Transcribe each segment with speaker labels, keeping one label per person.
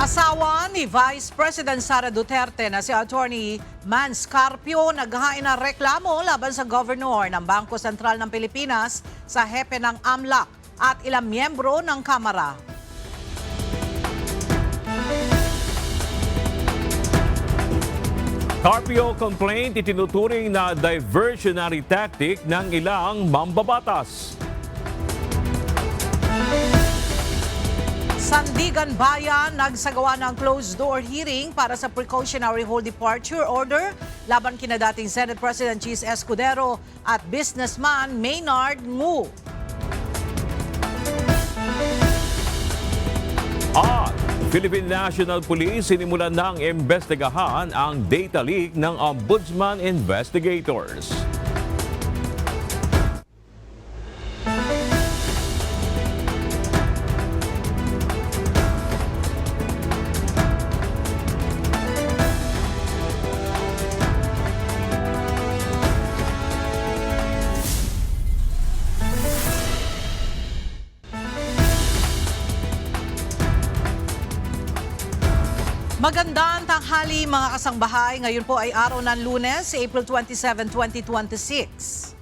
Speaker 1: Asawa ni Vice President Sara Duterte na si Attorney Man Scarpio naghain ng reklamo laban sa Governor ng Bangko Sentral ng Pilipinas sa hepe ng AMLAC at ilang miyembro ng Kamara.
Speaker 2: Carpio complaint itinuturing na diversionary tactic ng ilang mambabatas.
Speaker 1: Sandigan Bayan nagsagawa ng closed-door hearing para sa precautionary hold departure order laban kina dating Senate President Chis Escudero at businessman Maynard Ngu.
Speaker 2: At Philippine National Police sinimulan ng imbestigahan ang data leak ng Ombudsman investigators.
Speaker 1: Magandang tanghali mga kasangbahay. Ngayon po ay araw ng Lunes, April 27, 2026.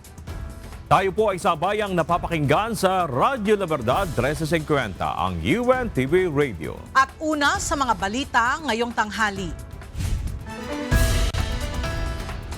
Speaker 2: Tayo po ay sabayang napapakinggan sa Radyo La Verdad 1350, ang UNTV Radio.
Speaker 1: At una sa mga balita ngayong tanghali.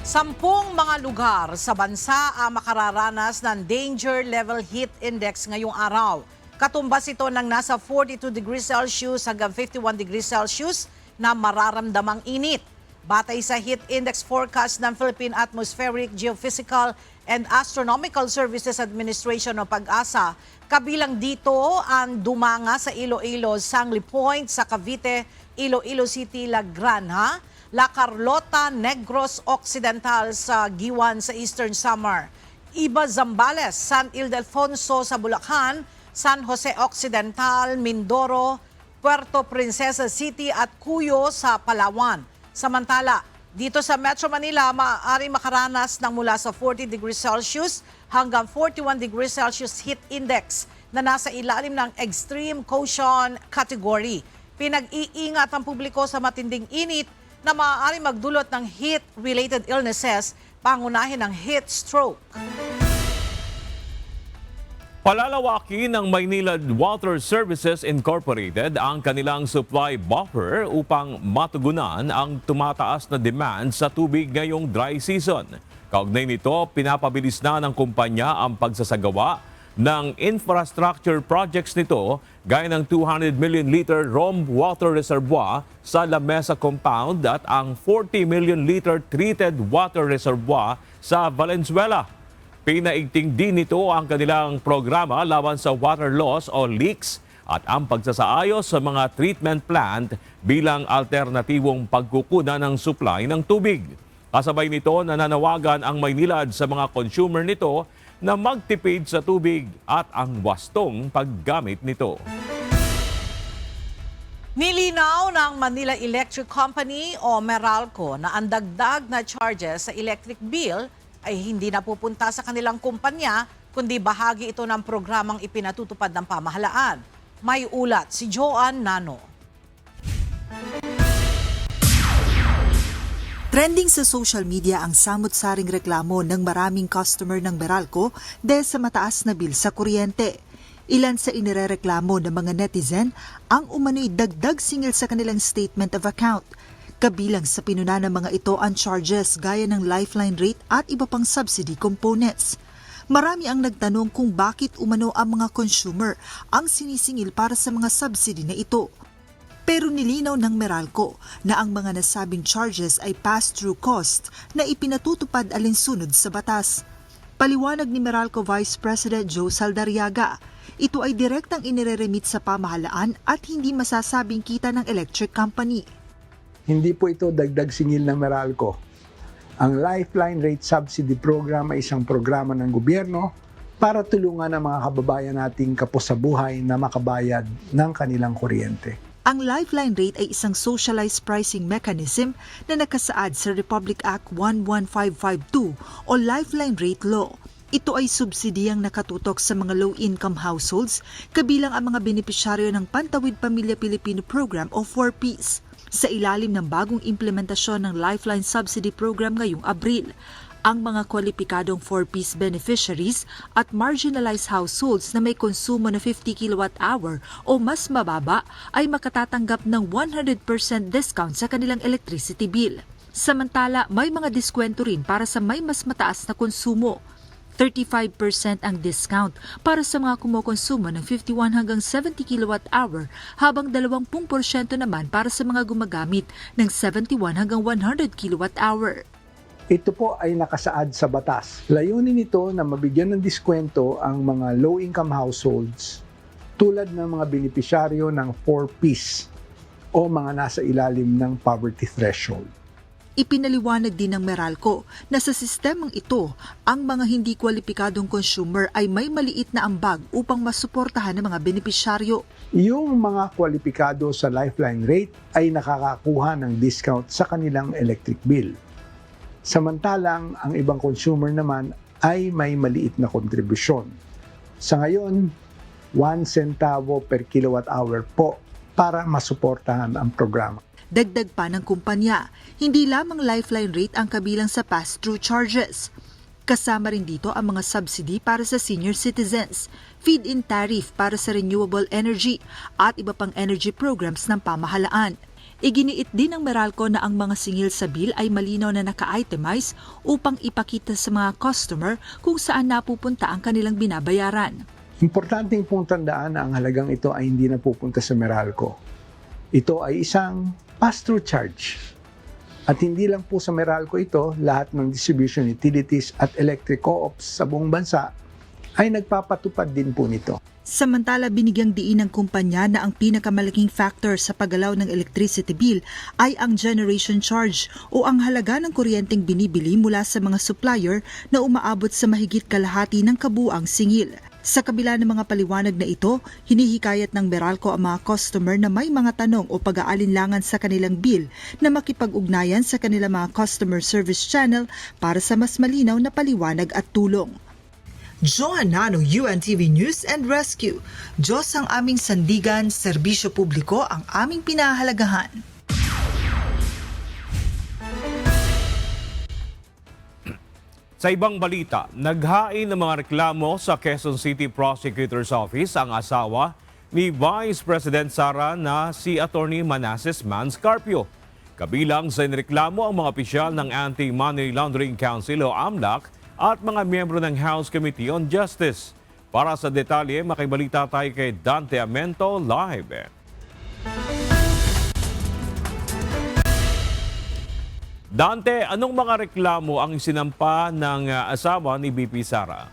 Speaker 1: 10 mga lugar sa bansa ang makararanas ng Danger Level Heat Index ngayong araw. Katumbas ito ng nasa 42 degrees Celsius hanggang 51 degrees Celsius na mararamdamang init. Batay sa heat index forecast ng Philippine Atmospheric, Geophysical and Astronomical Services Administration o PAG-ASA, kabilang dito ang dumanga sa Iloilo, Sangli Point, sa Cavite, Iloilo City, La Granja, La Carlota, Negros Occidental sa Giwan sa Eastern Samar, Iba, Zambales, San Ildefonso sa Bulacan, San Jose Occidental, Mindoro, Puerto Princesa City at Cuyo sa Palawan. Samantala, dito sa Metro Manila, maaari makaranas ng mula sa 40 degrees Celsius hanggang 41 degrees Celsius heat index na nasa ilalim ng extreme caution category. Pinag-iingat ang publiko sa matinding init na maaari magdulot ng heat-related illnesses, pangunahin ng heat stroke.
Speaker 2: Palalawakin ng Maynilad Water Services Incorporated ang kanilang supply buffer upang matugunan ang tumataas na demand sa tubig ngayong dry season. Kaugnay nito, pinapabilis na ng kumpanya ang pagsasagawa ng infrastructure projects nito gaya ng 200 million liter ROM water reservoir sa La Mesa Compound at ang 40 million liter treated water reservoir sa Valenzuela. Pinaigting din nito ang kanilang programa laban sa water loss o leaks at ang pagsasaayos sa mga treatment plant bilang alternatibong pagkukunan ng supply ng tubig. Kasabay nito, nananawagan ang Maynilad sa mga consumer nito na magtipid sa tubig at ang wastong paggamit nito.
Speaker 1: Nilinaw ng Manila Electric Company o Meralco na ang dagdag na charges sa electric bill ay hindi napupunta sa kanilang kumpanya, kundi bahagi ito ng programang ipinatutupad ng pamahalaan. May ulat si Joan Nano.
Speaker 3: Trending sa social media ang samot-saring reklamo ng maraming customer ng Meralco dahil sa mataas na bill sa kuryente. Ilan sa inirereklamo ng mga netizen ang umano'y dagdag singil sa kanilang statement of account. Kabilang sa pinuna ng mga ito ang charges gaya ng lifeline rate at iba pang subsidy components. Marami ang nagtanong kung bakit umano ang mga consumer ang sinisingil para sa mga subsidy na ito. Pero nilinaw ng Meralco na ang mga nasabing charges ay pass-through cost na ipinatutupad alinsunod sa batas. Paliwanag ni Meralco Vice President Joe Saldarriaga, ito ay direktang inireremit sa pamahalaan at hindi masasabing kita ng electric company.
Speaker 4: Hindi po ito dagdag singil ng Meralco. Ang Lifeline Rate Subsidy Program ay isang programa ng gobyerno para tulungan ang mga kababayan nating kapos sa buhay na makabayad ng kanilang kuryente.
Speaker 3: Ang Lifeline Rate ay isang socialized pricing mechanism na nakasaad sa Republic Act 11552 o Lifeline Rate Law. Ito ay subsidiyang nakatutok sa mga low-income households, kabilang ang mga benepisyaryo ng Pantawid Pamilya Pilipino Program o 4Ps. Sa ilalim ng bagong implementasyon ng Lifeline Subsidy Program ngayong Abril, ang mga kwalipikadong 4Ps beneficiaries at marginalized households na may konsumo na 50 kWh o mas mababa ay makatatanggap ng 100% discount sa kanilang electricity bill. Samantala, may mga diskwento rin para sa may mas mataas na konsumo. 35% ang discount para sa mga kumukonsumo ng 51 hanggang 70 kWh habang 20% naman para sa mga gumagamit ng 71 hanggang 100 kWh.
Speaker 4: Ito po ay nakasaad sa batas. Layunin nito na mabigyan ng diskwento ang mga low-income households tulad ng mga benepisyaryo ng 4Ps o mga nasa ilalim ng poverty threshold.
Speaker 3: Ipinaliwanag din ng Meralco na sa sistemang ito, ang mga hindi kwalipikadong consumer ay may maliit na ambag upang masuportahan ng mga benepisyaryo.
Speaker 4: Yung mga kwalipikado sa Lifeline rate ay nakakakuha ng discount sa kanilang electric bill. Samantalang ang ibang consumer naman ay may maliit na kontribusyon. Sa ngayon, 1 centavo per kilowatt hour po para masuportahan ang programa.
Speaker 3: Dagdag pa ng kumpanya, hindi lamang Lifeline rate ang kabilang sa pass-through charges. Kasama rin dito ang mga subsidy para sa senior citizens, feed-in tariff para sa renewable energy at iba pang energy programs ng pamahalaan. Iginiit din ng Meralco na ang mga singil sa bill ay malinaw na naka-itemize upang ipakita sa mga customer kung saan napupunta ang kanilang binabayaran.
Speaker 4: Importanteng pong tandaan na ang halagang ito ay hindi napupunta sa Meralco. Ito ay isang pass-through charge. At hindi lang po sa Meralco ito, lahat ng distribution utilities at electric co-ops sa buong bansa ay nagpapatupad din po nito.
Speaker 3: Samantala, binigyang diin ng kumpanya na ang pinakamalaking factor sa paggalaw ng electricity bill ay ang generation charge o ang halaga ng kuryenteng binibili mula sa mga supplier na umaabot sa mahigit kalahati ng kabuuang singil. Sa kabila ng mga paliwanag na ito, hinihikayat ng Meralco ang mga customer na may mga tanong o pag-aalinlangan sa kanilang bill na makipag-ugnayan sa kanilang mga customer service channel para sa mas malinaw na paliwanag at tulong. Joannano, UNTV News and Rescue. Diyos ang aming sandigan, serbisyo publiko ang aming pinahahalagahan.
Speaker 2: Sa ibang balita, naghain ng mga reklamo sa Quezon City Prosecutor's Office ang asawa ni Vice President Sara na si Attorney Manasseh Mans Carpio. Kabilang sa inireklamo ang mga opisyal ng Anti-Money Laundering Council o AMLAC at mga miyembro ng House Committee on Justice. Para sa detalye, makibalita tayo kay Dante Amento live. Dante, anong mga reklamo ang isinampa ng asawa ni VP Sara?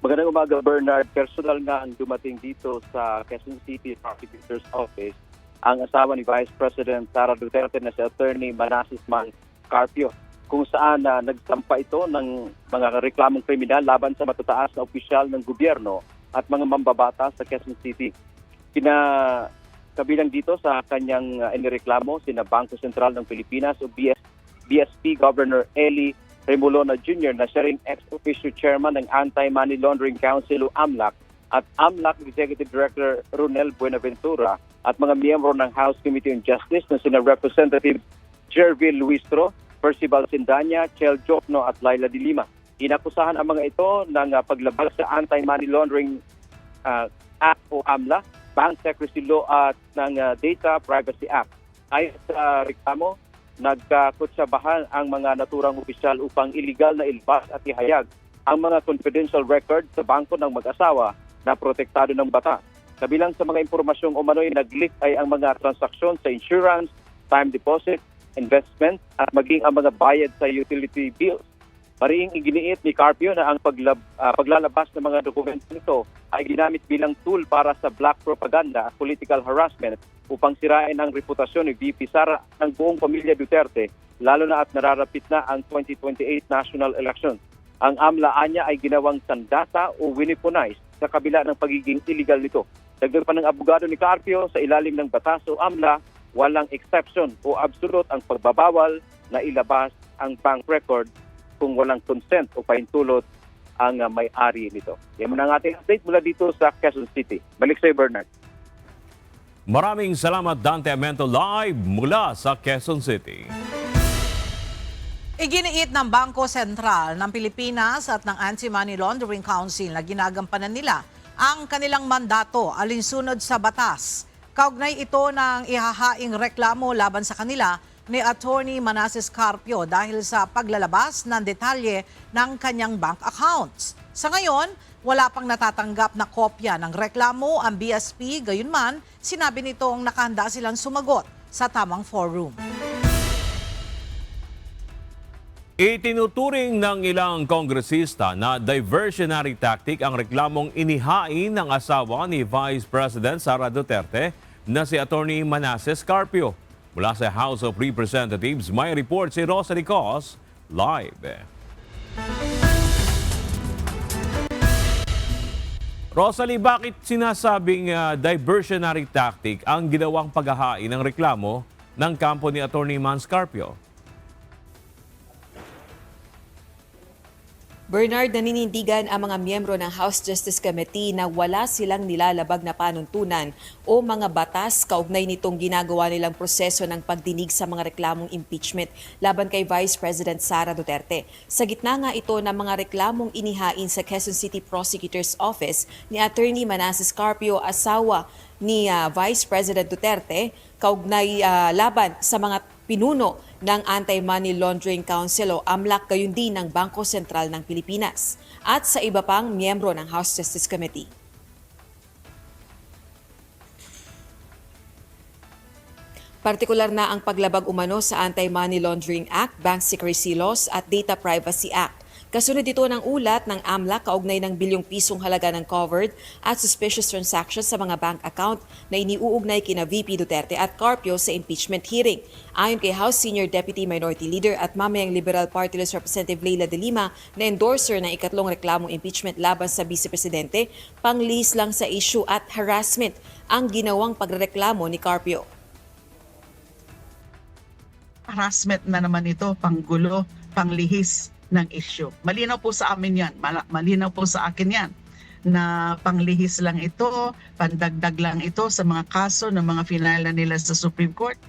Speaker 5: Magandang umaga, Bernard. Personal nga ang dumating dito sa Quezon City Prosecutor's Office ang asawa ni Vice President Sara Duterte na si Attorney Manasseh Mans Carpio, kung saan nagsampa ito ng mga reklamong kriminal laban sa matataas na opisyal ng gobyerno at mga mambabatas sa Quezon City. Kabilang dito sa kanyang inireklamo sina Bangko Sentral ng Pilipinas o BSP Governor Eli Remolona Jr. na siya rin ex-officio chairman ng Anti-Money Laundering Council o AMLAC at AMLAC Executive Director Ronel Buenaventura at mga miyembro ng House Committee on Justice na sina Representative Jervil Luistro, Percival Sindanya, Chel Jokno at Laila de Lima. Inakusahan ang mga ito ng paglabag sa Anti-Money Laundering Act o AMLA, Bank Secrecy Law at ng Data Privacy Act. Ayon sa reklamo, nagkakutsabahan ang mga naturang opisyal upang iligal na ilabas at ihayag ang mga confidential records sa bangko ng mag-asawa na protektado ng batas. Kabilang sa mga impormasyong umano'y nag-leak ay ang mga transaksyon sa insurance, time deposit, investment at maging ang mga bayad sa utility bills. Mariing iginiit ni Carpio na ang paglalabas ng mga dokumento nito ay ginamit bilang tool para sa black propaganda at political harassment upang sirain ang reputasyon ni VP Sara ng buong pamilya Duterte, lalo na at nararapit na ang 2028 national elections. Ang AMLA niya ay ginawang sandata o weaponized sa kabila ng pagiging illegal nito. Dagdag pa ng abogado ni Carpio, sa ilalim ng batas o AMLA, walang exception o absolute ang pagbabawal na ilabas ang bank record kung walang consent o pahintulot ang may-ari nito. Yan muna ang ating update mula dito sa Quezon City. Balik sa Bernard.
Speaker 2: Maraming salamat Dante Amento live mula sa Quezon City.
Speaker 1: Iginiit ng Bangko Sentral ng Pilipinas at ng Anti-Money Laundering Council na ginagampanan nila ang kanilang mandato alinsunod sa batas. Kaugnay ito ng ihahaing reklamo laban sa kanila ni Attorney Manasseh Carpio dahil sa paglalabas ng detalye ng kanyang bank accounts. Sa ngayon, wala pang natatanggap na kopya ng reklamo ang BSP, gayunman sinabi nitong nakahanda silang sumagot sa tamang forum.
Speaker 2: Itinuturing ng ilang kongresista na diversionary tactic ang reklamong inihain ng asawa ni Vice President Sara Duterte na si Attorney Manasseh Carpio. Mula sa House of Representatives, may report si Rosalie Cos live. Rosalie, bakit sinasabing diversionary tactic ang ginawang paghahain ng reklamo ng kampo ni Attorney Mans Carpio?
Speaker 6: Bernard, naninindigan ang mga miyembro ng House Justice Committee na wala silang nilalabag na panuntunan o mga batas kaugnay nitong ginagawa nilang proseso ng pagdinig sa mga reklamong impeachment laban kay Vice President Sara Duterte. Sa gitna nga ito ng mga reklamong inihain sa Quezon City Prosecutor's Office ni Attorney Manasseh Carpio, asawa ni Vice President Duterte, kaugnay laban sa mga pinuno ng Anti-Money Laundering Council o AMLAC, gayon din ng Bangko Sentral ng Pilipinas at sa iba pang miyembro ng House Justice Committee. Partikular na ang paglabag umano sa Anti-Money Laundering Act, Bank Secrecy Laws at Data Privacy Act. Kasunod ito ng ulat ng AMLAC kaugnay ng bilyong pisong halaga ng covered at suspicious transactions sa mga bank account na iniuugnay kina VP Duterte at Carpio sa impeachment hearing. Ayon kay House Senior Deputy Minority Leader at mamayang Liberal Party List Representative Leila de Lima na endorser ng ikatlong reklamong impeachment laban sa Vice Presidente, panglihis lang sa issue at harassment ang ginawang pagrereklamo ni Carpio.
Speaker 7: Harassment na naman ito, panggulo, panglihis ng issue. Malinaw po sa amin yan, malinaw po sa akin yan, na panglihis lang ito, pandagdag lang ito sa mga kaso ng mga finala nila sa Supreme Court.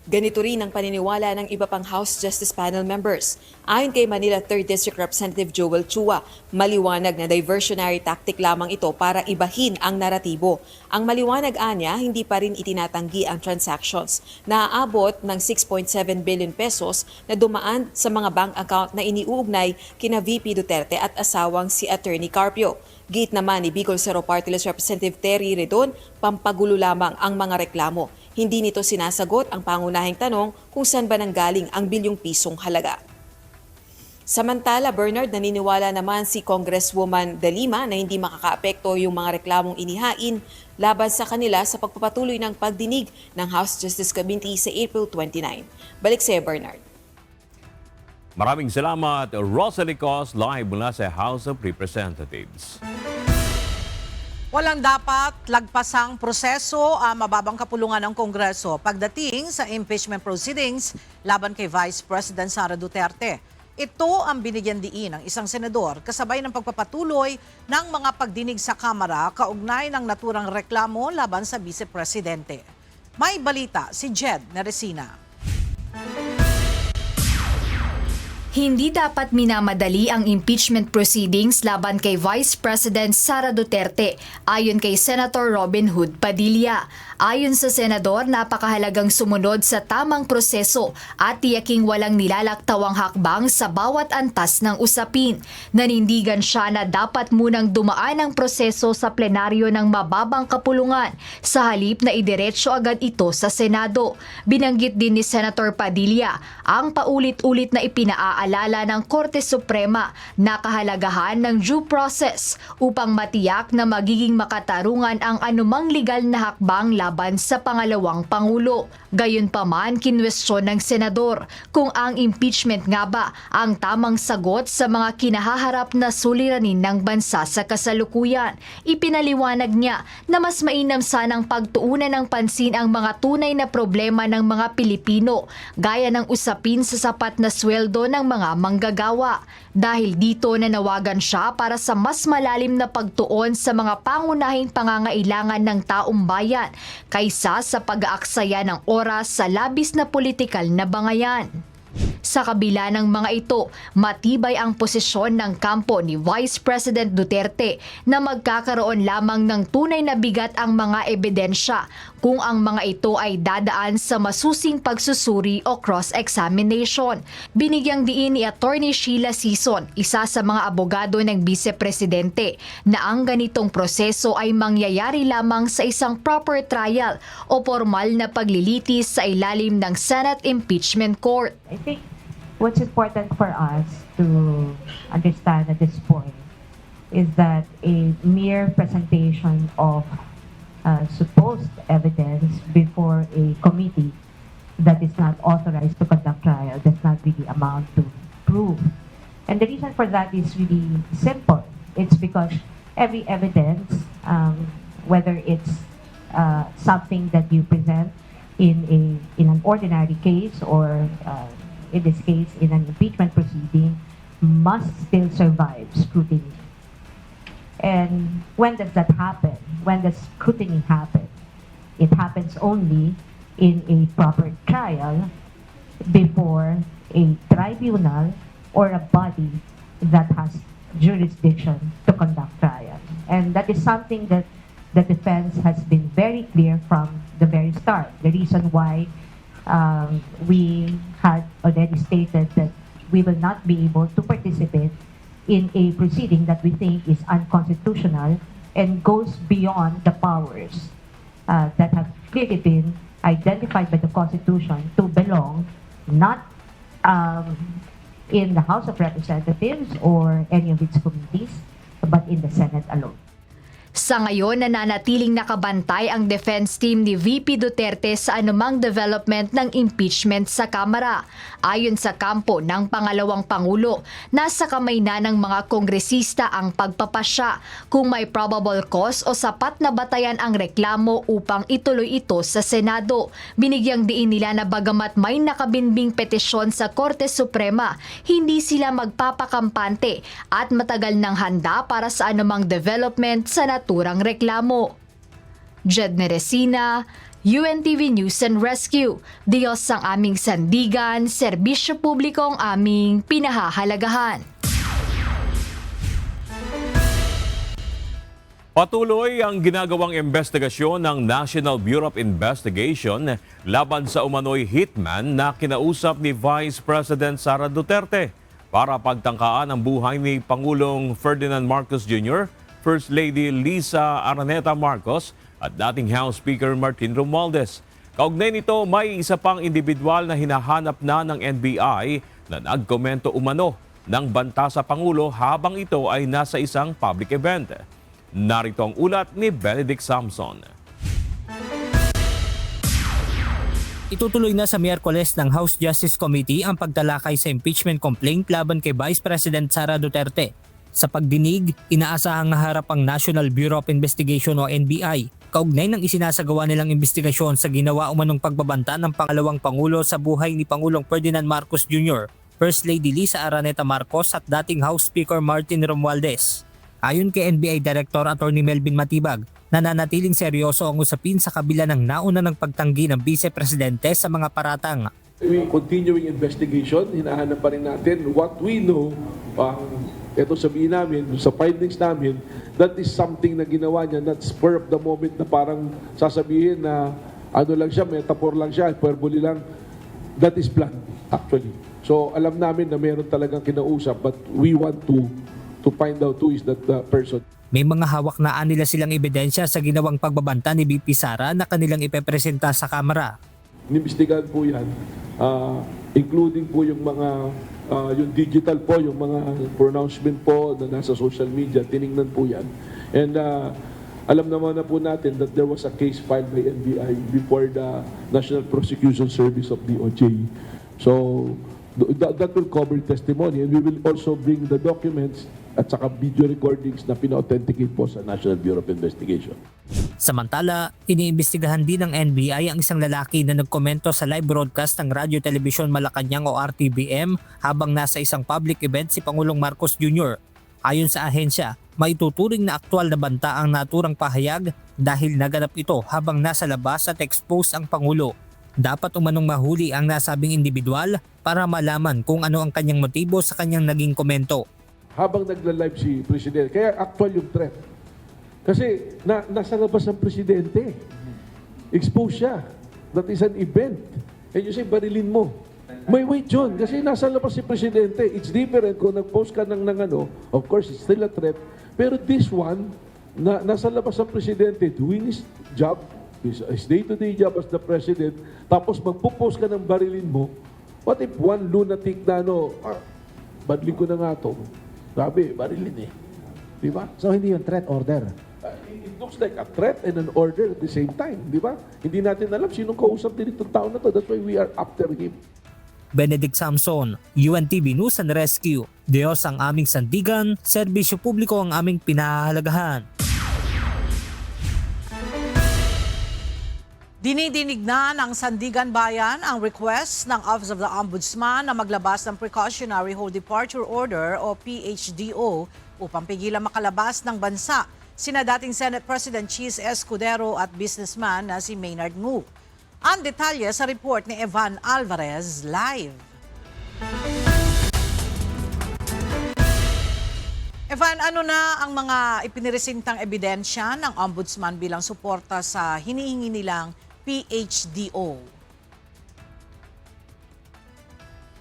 Speaker 6: Ganito rin ang paniniwala ng iba pang House Justice Panel members. Ayon kay Manila 3rd District Representative Joel Chua, maliwanag na diversionary tactic lamang ito para ibahin ang naratibo. Ang maliwanag anya, hindi pa rin itinatanggi ang transactions na aabot ng 6.7 billion pesos na dumaan sa mga bank account na iniuugnay kina VP Duterte at asawang si Attorney Carpio. Gate naman ni Bicol Zero Party List Representative Terry Redon, pampagulo lamang ang mga reklamo. Hindi nito sinasagot ang pangunahing tanong kung saan ba nanggaling ang bilyong pisong halaga. Samantala, Bernard, naniniwala naman si Congresswoman De Lima na hindi makakaapekto yung mga reklamong inihain laban sa kanila sa pagpapatuloy ng pagdinig ng House Justice Committee sa April 29. Balik sa Bernard.
Speaker 2: Maraming salamat, Rosalie Cos, live mula sa House of Representatives.
Speaker 1: Walang dapat lagpasang proseso ang mababang kapulungan ng Kongreso pagdating sa impeachment proceedings laban kay Vice President Sara Duterte. Ito ang binigyan diin ng isang senador kasabay ng pagpapatuloy ng mga pagdinig sa Kamara kaugnay ng naturang reklamo laban sa Vice Presidente. May balita si Jed Neresina.
Speaker 8: Hindi dapat minamadali ang impeachment proceedings laban kay Vice President Sara Duterte, ayon kay Senator Robin Hood Padilla. Ayon sa senador, napakahalagang sumunod sa tamang proseso at tiyaking walang nilalaktawang hakbang sa bawat antas ng usapin. Nanindigan siya na dapat munang dumaan ang proseso sa plenaryo ng mababang kapulungan sa halip na idiretso agad ito sa Senado. Binanggit din ni Senator Padilla ang paulit-ulit na ipinaalala ng Korte Suprema na kahalagahan ng due process upang matiyak na magiging makatarungan ang anumang legal na hakbang laban sa pangalawang Pangulo. Gayunpaman, kinwestiyon ng senador kung ang impeachment nga ba ang tamang sagot sa mga kinahaharap na suliranin ng bansa sa kasalukuyan. Ipinaliwanag niya na mas mainam sanang pagtuunan ng pansin ang mga tunay na problema ng mga Pilipino, gaya ng usapin sa sapat na sweldo ng mga manggagawa. Dahil dito nanawagan siya para sa mas malalim na pagtuon sa mga pangunahing pangangailangan ng taong bayan kaysa sa pag-aaksaya ng oras sa labis na politikal na bangayan. Sa kabila ng mga ito, matibay ang posisyon ng kampo ni Vice President Duterte na magkakaroon lamang ng tunay na bigat ang mga ebidensya kung ang mga ito ay dadaan sa masusing pagsusuri o cross-examination. Binigyang diin ni Attorney Sheila Sison, isa sa mga abogado ng Vice Presidente, na ang ganitong proseso ay mangyayari lamang sa isang proper trial o formal na paglilitis sa ilalim ng Senate Impeachment Court.
Speaker 9: I think what's important for us to understand at this point is that a mere presentation of supposed evidence before a committee that is not authorized to conduct trial does not really amount to proof. And the reason for that is really simple. It's because every evidence, whether it's something that you present in an ordinary case or in this case in an impeachment proceeding, must still survive scrutiny. And when does that happen? When does scrutiny happen? It happens only in a proper trial before a tribunal or a body that has jurisdiction to conduct trial. And that is something that the defense has been very clear from the very start. The reason why we had already stated that we will not be able to participate in a proceeding that we think is unconstitutional and goes beyond the powers that have clearly been identified by the Constitution to belong not in the House of Representatives or any of its committees, but in the Senate alone.
Speaker 8: Sa ngayon, nananatiling nakabantay ang defense team ni VP Duterte sa anumang development ng impeachment sa Kamara. Ayon sa kampo ng pangalawang Pangulo, nasa kamay na ng mga kongresista ang pagpapasya kung may probable cause o sapat na batayan ang reklamo upang ituloy ito sa Senado. Binigyang diin nila na bagamat may nakabinbing petisyon sa Korte Suprema, hindi sila magpapakampante at matagal nang handa para sa anumang development sa naturang reklamo. Jed Neresina, UNTV News and Rescue. Diyos ang aming sandigan, serbisyo publiko ang aming pinahahalagahan.
Speaker 2: Patuloy ang ginagawang investigasyon ng National Bureau of Investigation laban sa umano'y hitman na kinausap ni Vice President Sara Duterte para pagtangkaan ang buhay ni Pangulong Ferdinand Marcos Jr., First Lady Lisa Araneta Marcos at dating House Speaker Martin Romualdez. Kaugnay nito, may isa pang individual na hinahanap na ng NBI na nagkomento umano ng banta sa Pangulo habang ito ay nasa isang public event. Narito ang ulat ni Benedict Samson.
Speaker 10: Itutuloy na sa Miyerkules ng House Justice Committee ang pagtalakay sa impeachment complaint laban kay Vice President Sara Duterte. Sa pagdinig, inaasahang harap ang National Bureau of Investigation o NBI. Kaugnay ng isinasagawa nilang investigasyon sa ginawa umanong pagbabanta ng pangalawang Pangulo sa buhay ni Pangulong Ferdinand Marcos Jr., First Lady Lisa Araneta Marcos at dating House Speaker Martin Romualdez. Ayon kay NBI Director Attorney Melvin Matibag, nananatiling seryoso ang usapin sa kabila ng nauna ng pagtanggi ng Vice Presidente sa mga paratang.
Speaker 11: We continuing investigation, hinahanap pa rin natin what we know. Ito sabihin namin, sa findings namin, that is something na ginawa niya, not spur of the moment na parang sasabihin na ano lang siya, metaphor lang siya, hyperbole lang. That is planned, actually. So alam namin na meron talagang kinausap, but we want to find out who is that person.
Speaker 10: May mga hawak na nila silang ebidensya sa ginawang pagbabanta ni VP Sara na kanilang ipepresenta sa Kamara.
Speaker 11: Inimbestigahan po yan, including po yung mga yung digital po, yung mga pronouncement po na nasa social media, tiningnan po yan. And alam naman na po natin that there was a case filed by NBI before the National Prosecution Service of DOJ. So that will cover testimony, and we will also bring the documents at saka video recordings na pina-authenticate po sa National Bureau of Investigation.
Speaker 10: Samantala, iniimbestigahan din ng NBI ang isang lalaki na nagkomento sa live broadcast ng Radyo Telebisyon Malacanang o RTBM habang nasa isang public event si Pangulong Marcos Jr. Ayon sa ahensya, maituturing na aktwal na banta ang naturang pahayag dahil naganap ito habang nasa labas at expose ang Pangulo. Dapat umanong mahuli ang nasabing individual para malaman kung ano ang kanyang motibo sa kanyang naging komento.
Speaker 11: Habang nagla-live si Presidente, kaya actual yung threat. Kasi nasa labas ang Presidente. Expose siya. That is an event. And you say, barilin mo. May wait yun, kasi nasa labas si Presidente. It's different kung nag-post ka ng ano, of course, it's still a threat. Pero this one, nasa labas ang Presidente doing his job, his day-to-day job as the President, tapos magpo-post ka ng barilin mo. What if one lunatic na barilin ko na nga to. Sabi, barilin eh. Di ba?
Speaker 12: So hindi yung threat order?
Speaker 11: It looks like a threat and an order at the same time. Di ba? Hindi natin alam sinong kausap din itong tao na to. That's why we are after him.
Speaker 10: Benedict Samson, UNTV News and Rescue. Diyos ang aming sandigan, serbisyo publiko ang aming pinahahalagahan.
Speaker 1: Dinidinig na ng Sandigan Bayan ang request ng Office of the Ombudsman na maglabas ng Precautionary Hold Departure Order o PHDO upang pigilan makalabas ng bansa sina dating Senate President Chis Escudero at businessman na si Maynard Ngu. Ang detalye sa report ni Evan Alvarez live. Evan, ano na ang mga ipiniresentang ebidensya ng Ombudsman bilang suporta sa hinihingi nilang PHDO?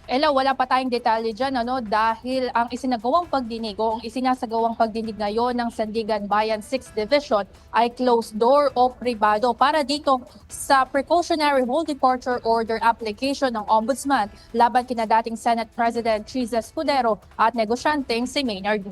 Speaker 13: Ella, wala pa tayong detalye dyan dahil ang isinagawang pagdinig o ang isinasagawang pagdinig ngayon ng Sandigan Bayan 6th Division ay closed door o pribado para dito sa Precautionary Hold Departure Order application ng Ombudsman laban kina dating Senate President Chis Escudero at negosyanteng si Maynard.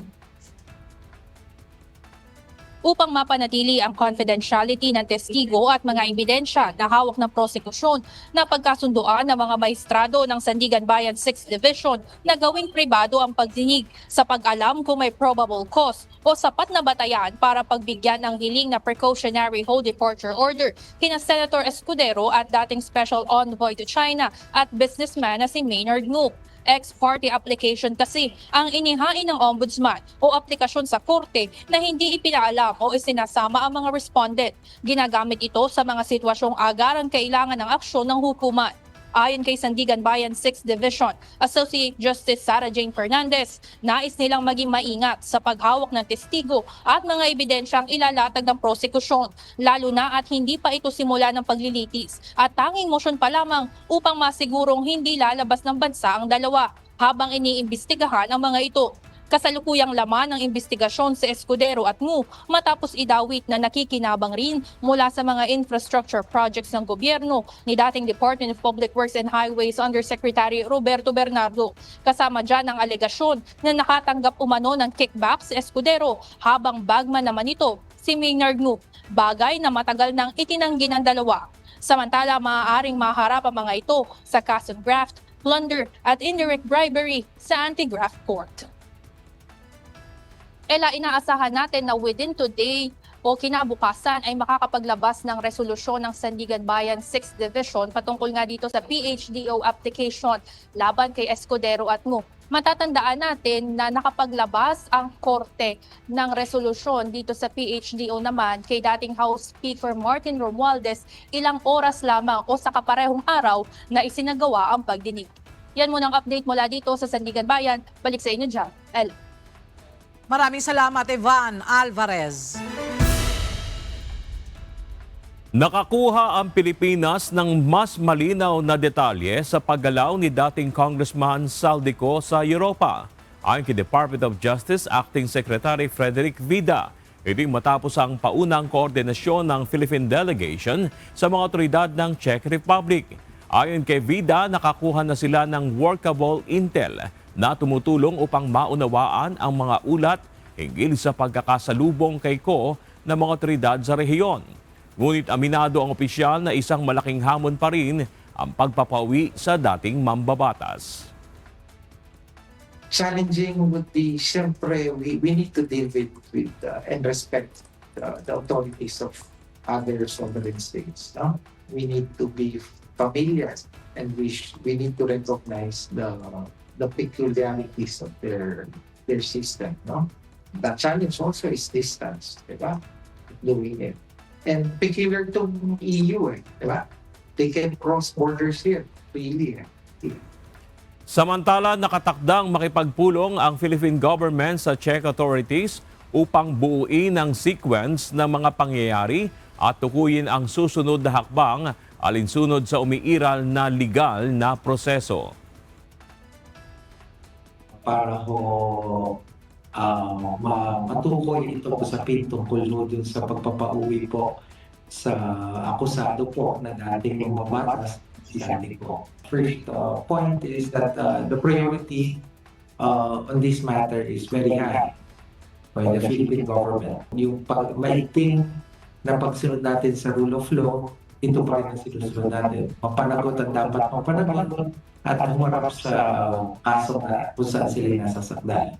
Speaker 13: Upang mapanatili ang confidentiality ng testigo at mga ebidensya na hawak ng prosekusyon na pagkasunduan ng mga maestrado ng Sandigan Bayan 6th Division na gawing pribado ang pagdinig sa pag-alam kung may probable cause o sapat na batayan para pagbigyan ng hiling na Precautionary Hold Departure Order kina Senator Escudero at dating Special Envoy to China at businessman na si Maynard Ngu. Ex-party application kasi ang inihain ng Ombudsman o aplikasyon sa korte na hindi ipinaalam o isinasama ang mga respondent. Ginagamit ito sa mga sitwasyong agarang kailangan ng aksyon ng hukuman. Ayon kay Sandigan Bayan 6th Division, Associate Justice Sara Jane Fernandez, nais nilang maging maingat sa paghawak ng testigo at mga ebidensyang ilalatag ng prosekusyon, lalo na at hindi pa ito simula ng paglilitis at tanging motion pa lamang upang masigurong hindi lalabas ng bansa ang dalawa habang iniimbestigahan ang mga ito. Kasalukuyang laman ng investigasyon si Escudero at Ngu matapos idawit na nakikinabang rin mula sa mga infrastructure projects ng gobyerno ni dating Department of Public Works and Highways Undersecretary Roberto Bernardo. Kasama dyan ang alegasyon na nakatanggap umano ng kickback si Escudero habang bagman naman ito si Maynard Ngu, bagay na matagal nang itinanggi ng dalawa. Samantala, maaaring maharap ang mga ito sa kasong graft, plunder at indirect bribery sa anti-graft court. Ella, inaasahan natin na within today o kinabukasan ay makakapaglabas ng resolusyon ng Sandigan Bayan 6th Division patungkol nga dito sa PHDO application laban kay Escudero at Ngu. Matatandaan natin na nakapaglabas ang korte ng resolusyon dito sa PHDO naman kay dating House Speaker Martin Romualdez ilang oras lamang o sa kaparehong araw na isinagawa ang pagdinig. Yan muna ang update mula dito sa Sandigan Bayan. Balik sa inyo dyan, Ella.
Speaker 1: Maraming salamat, Evan Alvarez.
Speaker 2: Nakakuha ang Pilipinas ng mas malinaw na detalye sa paggalaw ni dating Congressman Saldico sa Europa. Ayon kay Department of Justice Acting Secretary Frederick Vida, ito matapos ang paunang koordinasyon ng Philippine delegation sa mga otoridad ng Czech Republic. Ayon kay Vida, nakakuha na sila ng workable intel na tumutulong upang maunawaan ang mga ulat hinggil sa pagkakasalubong kay Ko ng mga otoridad sa rehiyon. Ngunit aminado ang opisyal na isang malaking hamon pa rin ang pagpapauwi sa dating mambabatas.
Speaker 12: Challenging would be, siyempre, we need to deal with and respect the authorities of other sovereign states. No? We need to be familiar and we need to recognize the peculiarities of their system. No? The challenge also is distance, diba? Doing it. And peculiar to EU, diba? They can cross borders here, really.
Speaker 2: Samantala, nakatakdang makipagpulong ang Philippine government sa Czech authorities upang buuin ang sequence ng mga pangyayari at tukuyin ang susunod na hakbang alinsunod sa umiiral na legal na proseso.
Speaker 12: Para matukoy ito sa tungkol dun sa pagpapauwi po sa akusado po na dating mambabatas si Sandy po. First point is that the priority on this matter is very high by the Philippine government. Yung maigting na pagsunod natin sa rule of law, ito pa rin ang sinusunod natin. Mapanagot ang dapat mapanagot at humarap sa kaso na kung saan sila nasasakdal.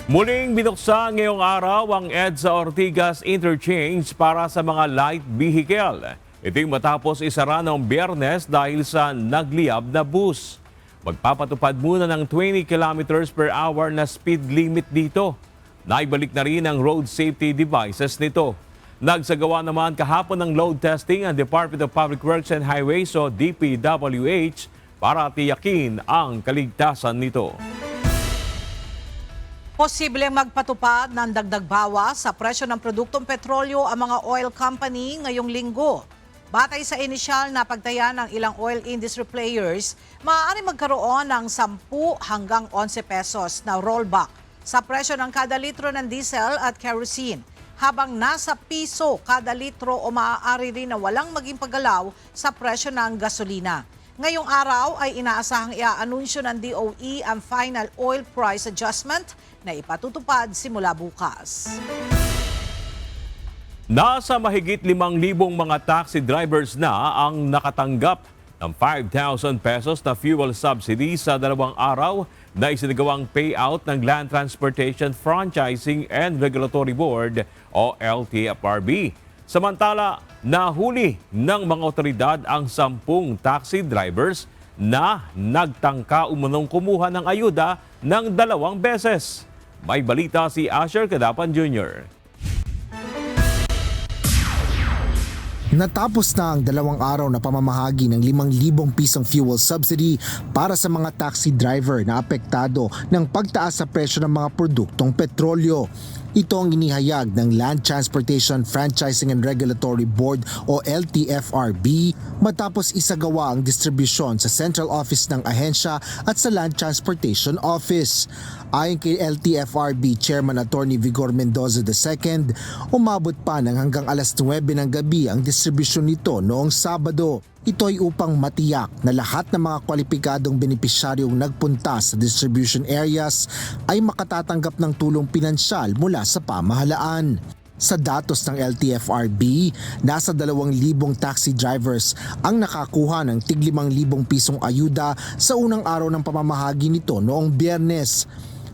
Speaker 2: Muling binuksan ngayong araw ang EDSA Ortigas Interchange para sa mga light vehicle. Iting matapos isara noong Biyernes dahil sa nagliyab na bus. Magpapatupad muna ng 20 km per hour na speed limit dito. Naibalik na rin ang road safety devices nito. Nagsagawa naman kahapon ng load testing ang Department of Public Works and Highways o DPWH para tiyakin ang kaligtasan nito.
Speaker 1: Posibleng magpatupad ng dagdag bawas sa presyo ng produktong petrolyo ang mga oil company ngayong linggo. Batay sa inisyal na pagtaya ng ilang oil industry players, maaari magkaroon ng 10 hanggang 11 pesos na rollback sa presyo ng kada litro ng diesel at kerosene, habang nasa piso kada litro o maaari rin na walang maging paggalaw sa presyo ng gasolina. Ngayong araw ay inaasahang i-anunsyo ng DOE ang final oil price adjustment na ipatutupad simula bukas.
Speaker 2: Nasa mahigit 5,000 mga taxi drivers na ang nakatanggap ng 5,000 pesos na fuel subsidy sa 2 araw na isinagawang payout ng Land Transportation Franchising and Regulatory Board o LTFRB. Samantala, nahuli ng mga otoridad ang 10 taxi drivers na nagtangka umunong kumuha ng ayuda ng 2 beses. May balita si Asher Cadapan Jr.
Speaker 14: Natapos na ang 2 araw na pamamahagi ng 5,000 pisong fuel subsidy para sa mga taxi driver na apektado ng pagtaas sa presyo ng mga produktong petrolyo. Ito ang inihayag ng Land Transportation Franchising and Regulatory Board o LTFRB matapos isagawa ang distribusyon sa Central Office ng ahensya at sa Land Transportation Office. Ayon kay LTFRB Chairman Attorney Vigor Mendoza II, umabot pa ng hanggang alas 9 ng gabi ang distribusyon nito noong Sabado. Ito ay upang matiyak na lahat ng mga kwalipikadong benepisyaryong nagpunta sa distribution areas ay makatatanggap ng tulong pinansyal mula sa pamahalaan. Sa datos ng LTFRB, nasa 2,000 taxi drivers ang nakakuha ng tig 5,000 pisong ayuda sa unang araw ng pamamahagi nito noong Biyernes,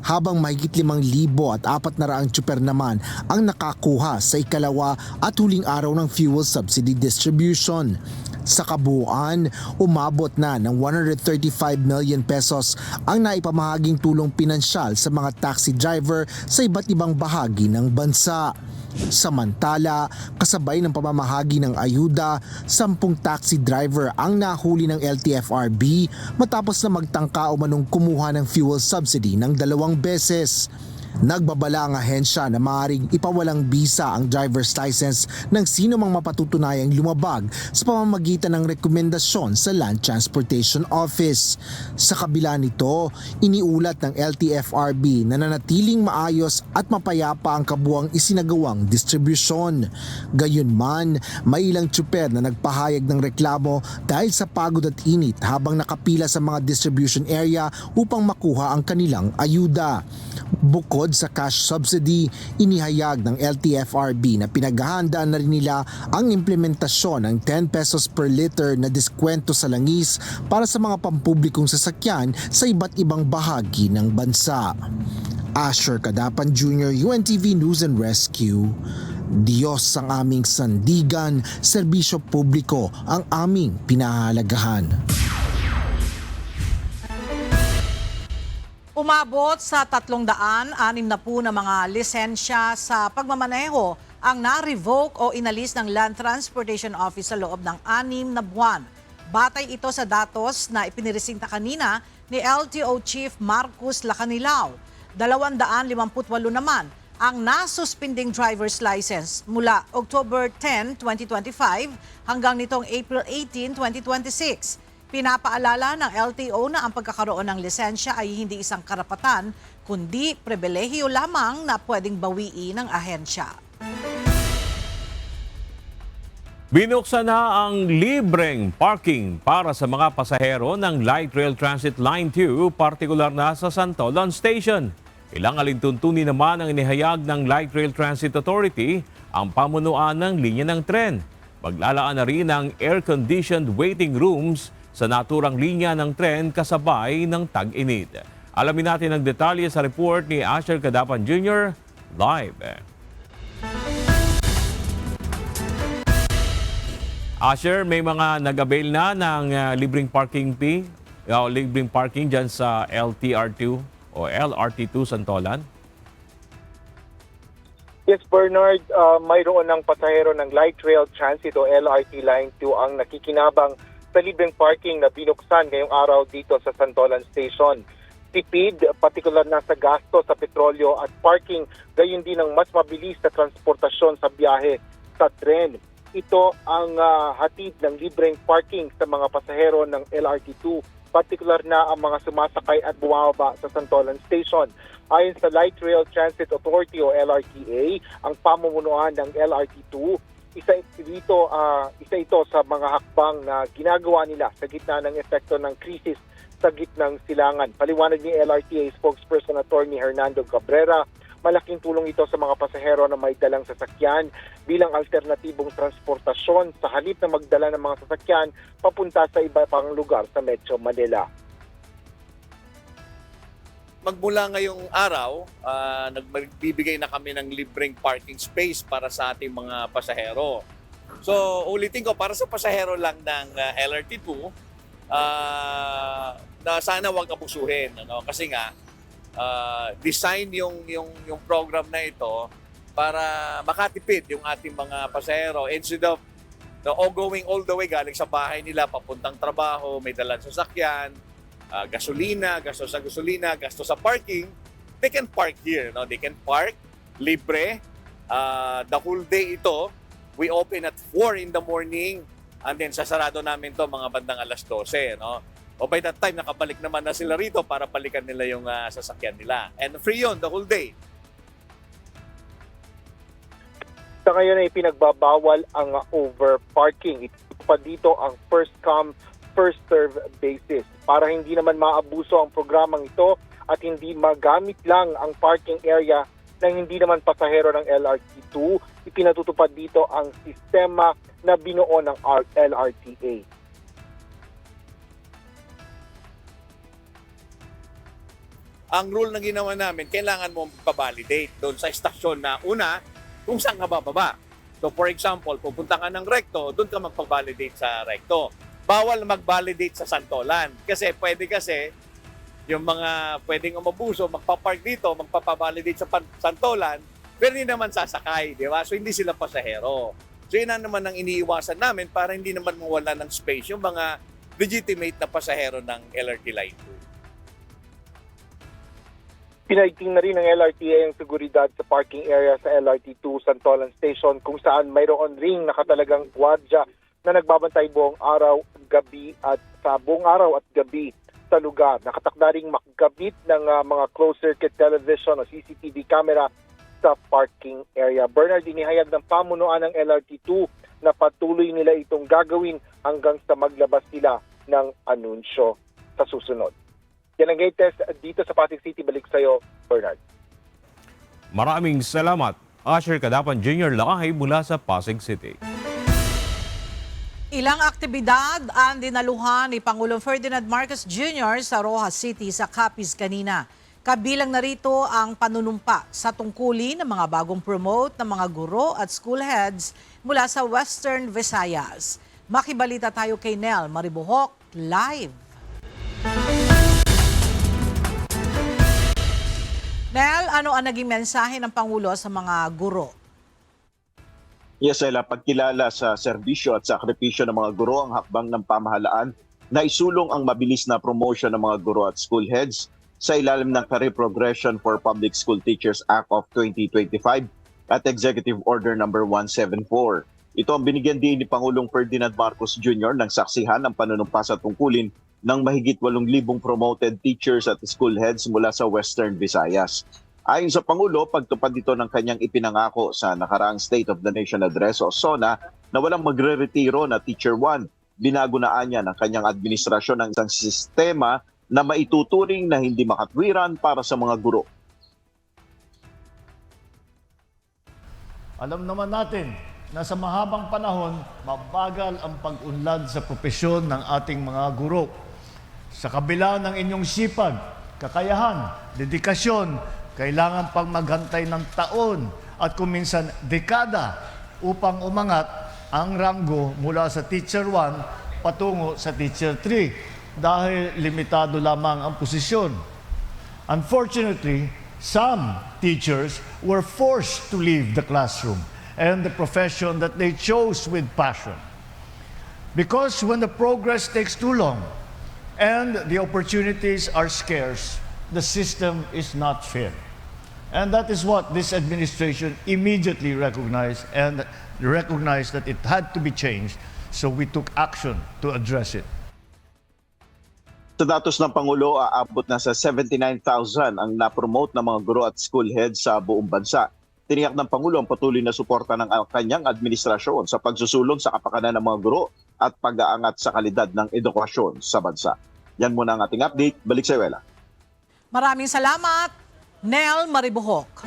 Speaker 14: habang mahigit 5,000 at 400 tsuper naman ang nakakuha sa ikalawa at huling araw ng fuel subsidy distribution. Sa kabuuan, umabot na ng 135 million pesos ang naipamahaging tulong pinansyal sa mga taxi driver sa iba't ibang bahagi ng bansa. Samantala, kasabay ng pamamahagi ng ayuda, 10 taxi driver ang nahuli ng LTFRB matapos na magtangka umanong kumuha ng fuel subsidy ng 2 beses. Nagbabala ang ahensya na maaaring ipawalang bisa ang driver's license ng sino mang mapatutunayang lumabag sa pamamagitan ng rekomendasyon sa Land Transportation Office. Sa kabila nito, iniulat ng LTFRB na nanatiling maayos at mapayapa ang kabuuang isinagawang distribusyon. Gayunman, may ilang tsuper na nagpahayag ng reklamo dahil sa pagod at init habang nakapila sa mga distribution area upang makuha ang kanilang ayuda. Bukod sa cash subsidy, inihayag ng LTFRB na pinaghahandaan na rin nila ang implementasyon ng 10 pesos per liter na diskwento sa langis para sa mga pampublikong sasakyan sa iba't ibang bahagi ng bansa. Asher Cadapan Jr., UNTV News and Rescue. Diyos ang aming sandigan, serbisyo publiko ang aming pinahahalagahan.
Speaker 1: Umabot sa 360 na mga lisensya sa pagmamaneho ang na-revoke o inalis ng Land Transportation Office sa loob ng 6 na buwan. Batay ito sa datos na ipiniresinta kanina ni LTO Chief Marcus Lacanilao. 258 naman ang nasuspending driver's license mula October 10, 2025 hanggang nitong April 18, 2026. Pinapaalala ng LTO na ang pagkakaroon ng lisensya ay hindi isang karapatan, kundi pribilehiyo lamang na pwedeng bawiin ng ahensya.
Speaker 2: Binuksan na ang libreng parking para sa mga pasahero ng Light Rail Transit Line 2, partikular na sa Santolan Station. Ilang alintuntunin naman ang inihayag ng Light Rail Transit Authority ang pamunuan ng linya ng tren. Maglalaan na rin ng air-conditioned waiting rooms sa naturang linya ng tren kasabay ng tag-init. Alamin natin ang detalye sa report ni Asher Cadapan Jr. live. Asher, may mga nag-avail na ng libreng parking fee, libreng parking dyan sa LTR2 o LRT2 Santolan?
Speaker 15: Yes, Bernard, mayroon ng pasahero ng Light Rail Transit o LRT Line 2 ang nakikinabang sa libreng parking na binuksan ngayong araw dito sa Santolan Station. Tipid, partikular na sa gasto sa petrolyo at parking, gayon din ang mas mabilis na transportasyon sa biyahe sa tren. Ito ang hatid ng libreng parking sa mga pasahero ng LRT2, partikular na ang mga sumasakay at bumababa sa Santolan Station. Ayon sa Light Rail Transit Authority o LRTA, ang pamumunuan ng LRT2, isa ito sa mga hakbang na ginagawa nila sa gitna ng epekto ng krisis sa gitnang silangan. Paliwanag ni LRTA spokesperson Attorney Hernando Cabrera, malaking tulong ito sa mga pasahero na may dalang sasakyan bilang alternatibong transportasyon sa halip na magdala ng mga sasakyan papunta sa iba pang lugar sa Metro Manila.
Speaker 16: Magmula ngayong araw, nagbibigay na kami ng libreng parking space para sa ating mga pasahero. So, ulitin ko, para sa pasahero lang ng LRT2, na sana huwag abusuhin. Kasi nga, design yung program na ito para makatipid yung ating mga pasahero. Instead of going all the way galing sa bahay nila, papuntang trabaho, may dalang sasakyan, gasolina, gasto sa gasolina, gasto sa parking, they can park here. They can park libre. The whole day ito, we open at 4 in the morning and then sasarado namin to mga bandang alas 12. O by that time, nakabalik naman na sila rito para balikan nila yung sasakyan nila. And free yun the whole day.
Speaker 15: Sa ngayon ay pinagbabawal ang overparking. Ito pa dito ang first come, first serve basis. Para hindi naman maabuso ang programang ito at hindi magamit lang ang parking area ng hindi naman pasahero ng LRT2, ipinatutupad dito ang sistema na binuo ng LRTA.
Speaker 16: Ang rule na ginawa namin, kailangan mo pa-validate doon sa estasyon na una, kung saan ka bababa. So for example, pupunta ka ng Recto, doon ka magpa-validate sa Recto. Bawal mag-validate sa Santolan. Kasi yung mga pwedeng umabuso, magpapark dito, magpapavalidate sa Santolan, pero hindi naman sasakay, di ba? So hindi sila pasahero. So yun na naman ang iniiwasan namin para hindi naman mawala ng space yung mga legitimate na pasahero ng LRT Line 2.
Speaker 15: Pinaiting na rin ng LRTA ang seguridad sa parking area sa LRT2 Santolan Station kung saan mayroon ring nakatalagang gwardiya na nagbabantay buong araw, gabi at sa buong araw at gabi sa lugar. Nakatakda ring makagabit ng mga closed-circuit television o CCTV camera sa parking area. Bernard, inihayag ng pamunuan ng LRT2 na patuloy nila itong gagawin hanggang sa maglabas sila ng anunsyo sa susunod. Yan ang latest dito sa Pasig City. Balik sa'yo, Bernard.
Speaker 2: Maraming salamat, Asher Kadapan Jr. Lakay mula sa Pasig City.
Speaker 1: Ilang aktibidad ang dinaluhan ni Pangulong Ferdinand Marcos Jr. sa Rojas City sa Capiz kanina. Kabilang na rito ang panunumpa sa tungkulin ng mga bagong promote ng mga guro at school heads mula sa Western Visayas. Makibalita tayo kay Nel Maribohok live. Nel, ano ang naging mensahe ng Pangulo sa mga guro?
Speaker 17: Yes, Ella, pagkilala sa serbisyo at sakripisyo ng mga guro ang hakbang ng pamahalaan na isulong ang mabilis na promotion ng mga guro at school heads sa ilalim ng Career Progression for Public School Teachers Act of 2025 at Executive Order No. 174. Ito ang binigyan din ni Pangulong Ferdinand Marcos Jr. ng saksihan ng panunumpa sa tungkulin ng mahigit 8,000 promoted teachers at school heads mula sa Western Visayas. Ayon sa Pangulo, pagtupad dito ng kanyang ipinangako sa nakaraang State of the Nation Address o SONA na walang magre-retiro na Teacher 1, binagunaan niya ng kanyang administrasyon ng isang sistema na maituturing na hindi makatwiran para sa mga guro.
Speaker 18: Alam naman natin na sa mahabang panahon, mabagal ang pag-unlad sa propesyon ng ating mga guro. Sa kabila ng inyong sipag, kakayahan, dedikasyon, kailangan pang maghantay ng taon at kuminsan dekada upang umangat ang ranggo mula sa Teacher 1 patungo sa Teacher 3 dahil limitado lamang ang posisyon. Unfortunately, some teachers were forced to leave the classroom and the profession that they chose with passion. Because when the progress takes too long and the opportunities are scarce, the system is not fair. And that is what this administration immediately recognized that it had to be changed. So we took action to address it.
Speaker 17: Sa datos ng Pangulo, aabot na sa 79,000 ang na-promote ng mga guro at school heads sa buong bansa. Tiniyak ng Pangulo ang patuloy na suporta ng kanyang administrasyon sa pagsusulong sa kapakanan ng mga guro at pag-aangat sa kalidad ng edukasyon sa bansa. Yan muna ang ating update. Balik sa Wela.
Speaker 1: Maraming salamat, Nel Maribohok.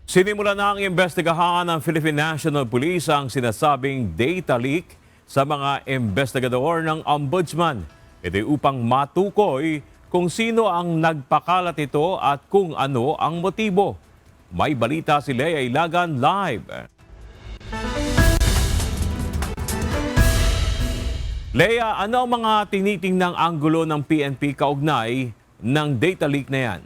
Speaker 2: Sinimula na ang investigahan ng Philippine National Police ang sinasabing data leak sa mga investigador ng Ombudsman. Ito upang matukoy kung sino ang nagpakalat ito at kung ano ang motibo. May balita si Lea Ilagan live. Lea, ano ang mga tinitingnang anggulo ng PNP kaugnay ng data leak na yan?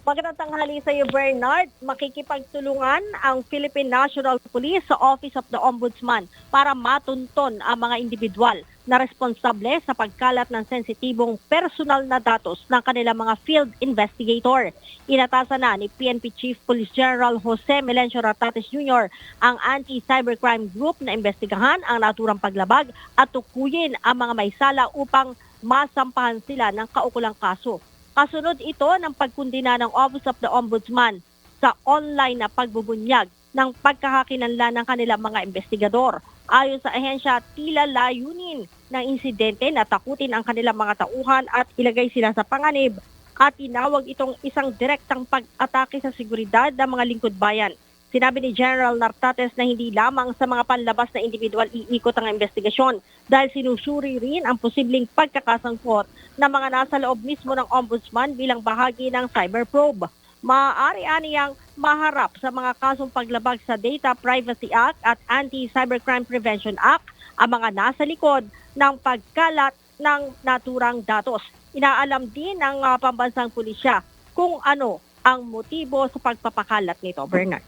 Speaker 19: Magandang tanghali sa iyo, Bernard. Makikipagtulungan ang Philippine National Police sa Office of the Ombudsman para matunton ang mga individual na responsable sa pagkalat ng sensitibong personal na datos ng kanilang mga field investigator. Inatasan na ni PNP Chief Police General Jose Melencio Nartates Jr. ang Anti-Cybercrime Group na investigahan ang naturang paglabag at tukuyin ang mga may sala upang masampahan sila ng kaukulang kaso. Kasunod ito ng pagkundina ng Office of the Ombudsman sa online na pagbubunyag ng pagkakakinanlan ng kanilang mga investigador. Ayon sa ahensya, tila layunin ng insidente na takutin ang kanilang mga tauhan at ilagay sila sa panganib at tinawag itong isang direktang pag-atake sa seguridad ng mga lingkod bayan. Sinabi ni General Nartates na hindi lamang sa mga panlabas na individual iikot ang investigasyon dahil sinusuri rin ang posibleng pagkakasangkot ng mga nasa loob mismo ng Ombudsman bilang bahagi ng cyberprobe. Maaari aniyang maharap sa mga kasong paglabag sa Data Privacy Act at Anti-Cybercrime Prevention Act ang mga nasa likod ng pagkalat ng naturang datos. Inaalam din ng pambansang pulisya kung ano ang motibo sa pagpapakalat nito. Bernard.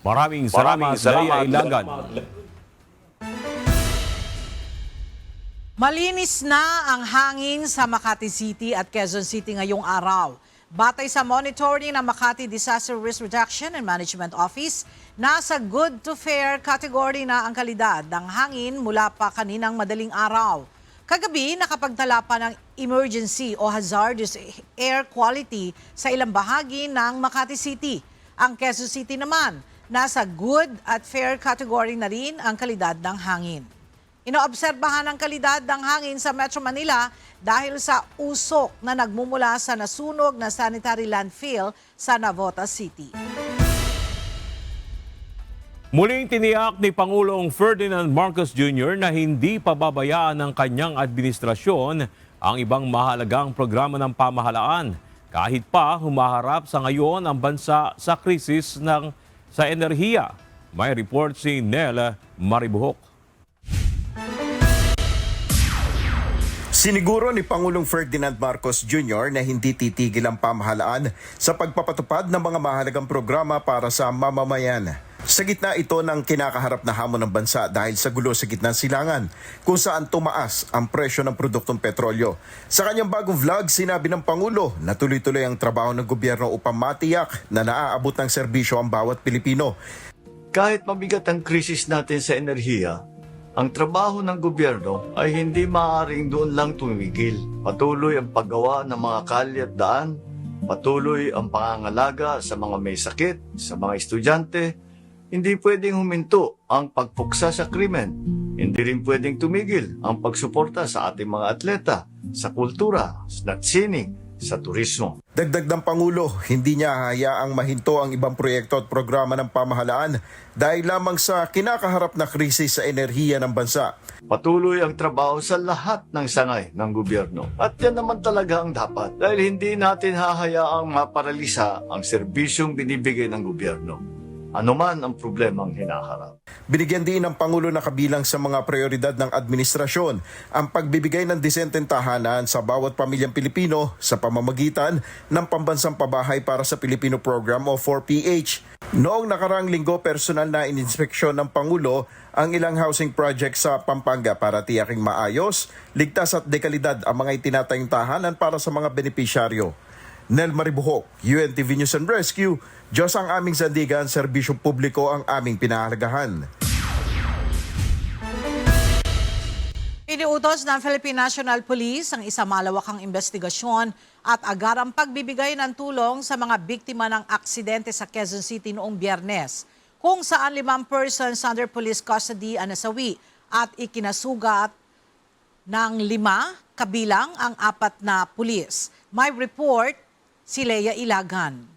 Speaker 2: Maraming salamat, Lea Ilagan.
Speaker 1: Malinis na ang hangin sa Makati City at Quezon City ngayong araw. Batay sa monitoring ng Makati Disaster Risk Reduction and Management Office, nasa good to fair category na ang kalidad ng hangin mula pa kaninang madaling araw. Kagabi, nakapagtala pa ng emergency o hazardous air quality sa ilang bahagi ng Makati City. Ang Quezon City naman, nasa good at fair category na rin ang kalidad ng hangin. Inoobserbahan ang kalidad ng hangin sa Metro Manila dahil sa usok na nagmumula sa nasunog na sanitary landfill sa Navotas City.
Speaker 2: Muling tiniyak ni Pangulong Ferdinand Marcos Jr. na hindi pababayaan ng kanyang administrasyon ang ibang mahalagang programa ng pamahalaan kahit pa humaharap sa ngayon ang bansa sa krisis sa enerhiya. May report si Nel Maribuhok.
Speaker 20: Siniguro ni Pangulong Ferdinand Marcos Jr. na hindi titigil ang pamahalaan sa pagpapatupad ng mga mahalagang programa para sa mamamayan. Sa gitna ito ng kinakaharap na hamon ng bansa dahil sa gulo sa gitnang silangan kung saan tumaas ang presyo ng produktong petrolyo. Sa kanyang bagong vlog, sinabi ng Pangulo na tuloy-tuloy ang trabaho ng gobyerno upang matiyak na naaabot ng serbisyo ang bawat Pilipino.
Speaker 18: Kahit mabigat ang krisis natin sa enerhiya, ang trabaho ng gobyerno ay hindi maaaring doon lang tumigil. Patuloy ang paggawa ng mga kalye at daan, patuloy ang pangangalaga sa mga may sakit, sa mga estudyante. Hindi pwedeng huminto ang pagpuksa sa krimen. Hindi rin pwedeng tumigil ang pagsuporta sa ating mga atleta, sa kultura, sa sining, sa turismo.
Speaker 20: Dagdag ng Pangulo, hindi niya hayaang mahinto ang ibang proyekto at programa ng pamahalaan dahil lamang sa kinakaharap na krisis sa enerhiya ng bansa.
Speaker 18: Patuloy ang trabaho sa lahat ng sangay ng gobyerno. At yan naman talaga ang dapat dahil hindi natin hahayaang maparalisa ang serbisyong binibigay ng gobyerno. Ano man ang problemang hinaharap.
Speaker 20: Binigyan din ng Pangulo na kabilang sa mga prioridad ng administrasyon ang pagbibigay ng disenteng tahanan sa bawat pamilyang Pilipino sa pamamagitan ng Pambansang Pabahay para sa Pilipino Program o 4PH. Noong nakaraang linggo, personal na ininspeksyon ng Pangulo ang ilang housing projects sa Pampanga para tiyaking maayos, ligtas at dekalidad ang mga itinatayong tahanan para sa mga benepisyaryo. Nel Maribuhok, UNTV News and Rescue. Diyos ang aming sandigan, serbisyong publiko ang aming pinahalagahan.
Speaker 1: Iniutos ng Philippine National Police ang isang malawakang investigasyon at agarang pagbibigay ng tulong sa mga biktima ng aksidente sa Quezon City noong Biyernes, kung saan 5 persons under police custody ang nasawi at ikinasugat ng 5 kabilang ang 4 na pulis. May report si Leia Ilagan.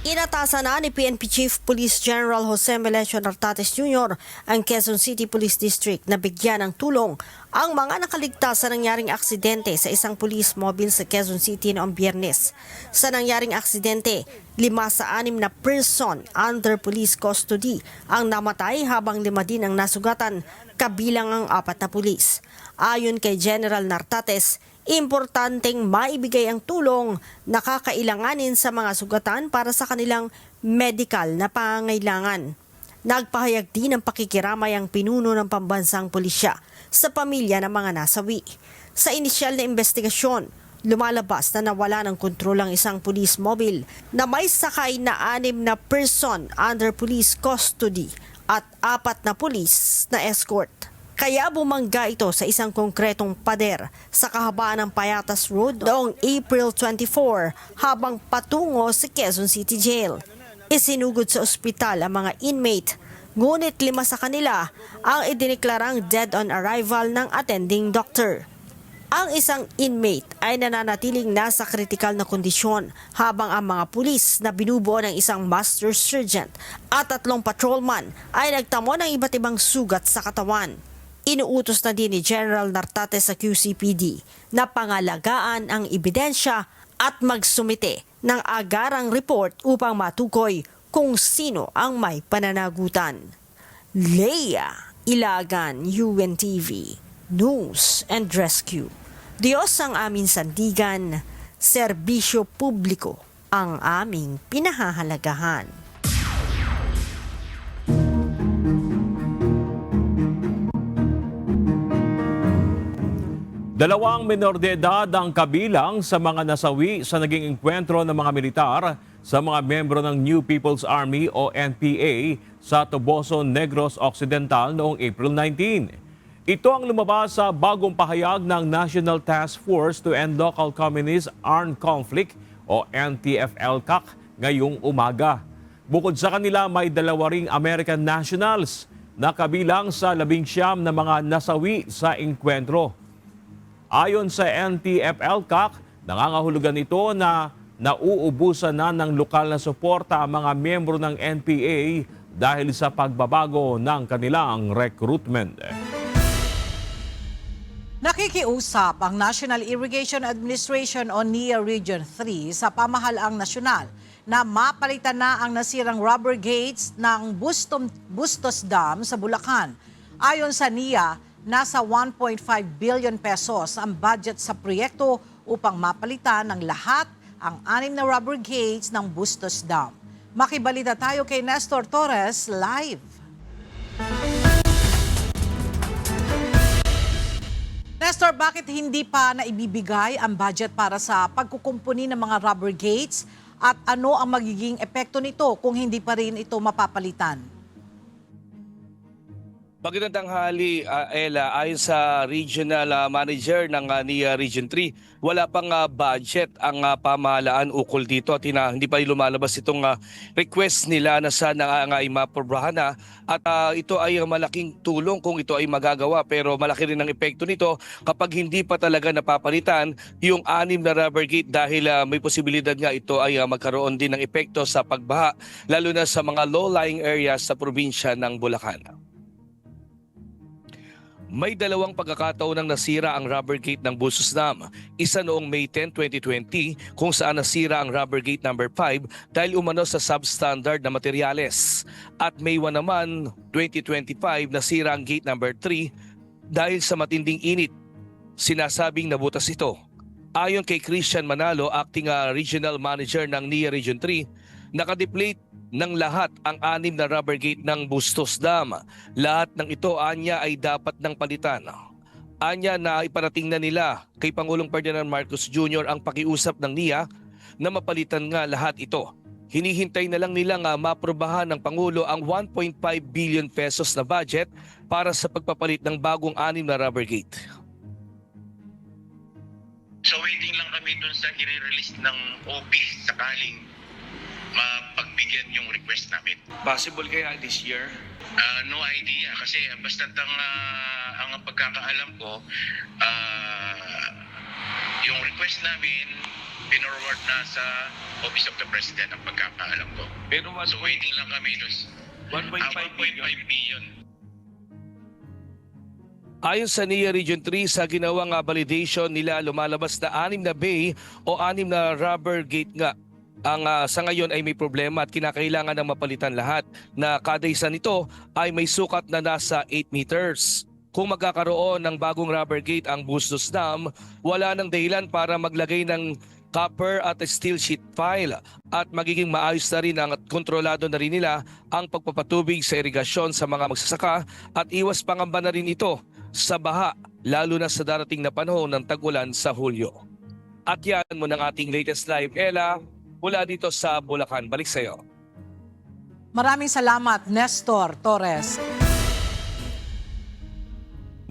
Speaker 21: Inatasan na ni PNP Chief Police General Jose Melencio Nartates Jr. ang Quezon City Police District na bigyan ng tulong ang mga nakaligtas sa nangyaring aksidente sa isang police mobile sa Quezon City noong Biyernes. Sa nangyaring aksidente, 5 sa 6 na person under police custody ang namatay habang 5 din ang nasugatan, kabilang ang 4 na pulis. Ayon kay General Nartates, importanteng maibigay ang tulong na kakailanganin sa mga sugatan para sa kanilang medical na pangangailangan. Nagpahayag din ng pakikiramay ang pinuno ng pambansang pulisya sa pamilya ng mga nasawi. Sa inisyal na investigasyon, lumalabas na nawala ng kontrol ang isang police mobile na may sakay na 6 na person under police custody at 4 na pulis na escort. Kaya bumangga ito sa isang konkretong pader sa kahabaan ng Payatas Road noong April 24 habang patungo sa Quezon City Jail. Isinugod sa ospital ang mga inmate, ngunit 5 sa kanila ang idineklarang dead on arrival ng attending doctor. Ang isang inmate ay nananatiling nasa kritikal na kondisyon habang ang mga pulis na binubuo ng isang master sergeant at 3 patrolman ay nagtamo ng iba't ibang sugat sa katawan. Inuutos na din ni General Nartates sa QCPD na pangalagaan ang ebidensya at magsumite ng agarang report upang matukoy kung sino ang may pananagutan. Leia Ilagan, UNTV News and Rescue. Diyos ang aming sandigan, serbisyo publiko ang aming pinahahalagahan.
Speaker 2: Dalawang menor de edad ang kabilang sa mga nasawi sa naging engkwentro ng mga militar sa mga membro ng New People's Army o NPA sa Toboso, Negros Occidental noong April 19. Ito ang lumabas sa bagong pahayag ng National Task Force to End Local Communist Armed Conflict o NTF-ELCAC ngayong umaga. Bukod sa kanila, may 2 ring American nationals na kabilang sa 19 na mga nasawi sa engkwentro. Ayon sa NTF-ELCAC, nangangahulugan ito na nauubusan na ng lokal na suporta ang mga miyembro ng NPA dahil sa pagbabago ng kanilang recruitment.
Speaker 1: Nakikiusap ang National Irrigation Administration o NIA Region 3 sa pamahalaang nasyonal na mapalitan na ang nasirang rubber gates ng Bustos Dam sa Bulacan. Ayon sa NIA, nasa 1.5 billion pesos ang budget sa proyekto upang mapalitan ng lahat ang 6 na rubber gates ng Bustos Dam. Makibalita tayo kay Nestor Torres live. Nestor, bakit hindi pa naibibigay ang budget para sa pagkukumpuni ng mga rubber gates at ano ang magiging epekto nito kung hindi pa rin ito mapapalitan?
Speaker 4: Magandang tanghali, Ella. Ayon sa regional manager ng NIA Region 3, wala pang budget ang pamahalaan ukol dito at hindi pa lumalabas itong request nila na sana nga ay maprobrahan na. At ito ay malaking tulong kung ito ay magagawa, pero malaki rin ang epekto nito kapag hindi pa talaga napapalitan yung 6 na rubber gate dahil may posibilidad nga ito ay magkaroon din ng epekto sa pagbaha, lalo na sa mga low-lying areas sa probinsya ng Bulacan. May 2 pagkakataon nang nasira ang rubber gate ng Bustos Dam. Isa noong May 10, 2020 kung saan nasira ang rubber gate number 5 dahil umano sa substandard na materyales. At May 1 naman, 2025, nasira ang gate number 3 dahil sa matinding init. Sinasabing nabutas ito. Ayon kay Christian Manalo, acting regional manager ng NIA Region 3, nakadeplete ng lahat ang 6 na rubber gate ng Bustos Dam. Lahat ng ito, anya, ay dapat ng palitan. Anya na iparating na nila kay Pangulong Ferdinand Marcos Jr. ang pakiusap ng NIA na mapalitan nga lahat ito. Hinihintay na lang nila nga maprobahan ng Pangulo ang 1.5 billion pesos na budget para sa pagpapalit ng bagong 6 na rubber gate.
Speaker 22: So waiting lang kami dun sa i-release ng OP sakaling mapagbigyan yung request namin.
Speaker 4: Possible kaya this year?
Speaker 22: No idea kasi basta ang pagkakaalam ko, yung request namin pinorward na sa Office of the President ang pagkakaalam ko.
Speaker 4: Pero
Speaker 22: so waiting lang kami dun.
Speaker 4: 1.5
Speaker 22: billion.
Speaker 4: Ayon sa NIA Region 3, sa ginawang validation nila, lumalabas na 6 na bay o 6 na rubber gate nga ang sa ngayon ay may problema at kinakailangan ng mapalitan lahat, na kada isa nito ay may sukat na nasa 8 meters. Kung magkakaroon ng bagong rubber gate ang Bustos Dam, wala nang dahilan para maglagay ng copper at steel sheet pile at magiging maayos na rin at kontrolado na rin nila ang pagpapatubig sa irigasyon sa mga magsasaka at iwas pangamba na rin ito sa baha, lalo na sa darating na panahon ng tag-ulan sa Hulyo. At yan mo ng ating latest live, Ella, mula dito sa Bulacan. Balik sa iyo.
Speaker 1: Maraming salamat, Nestor Torres.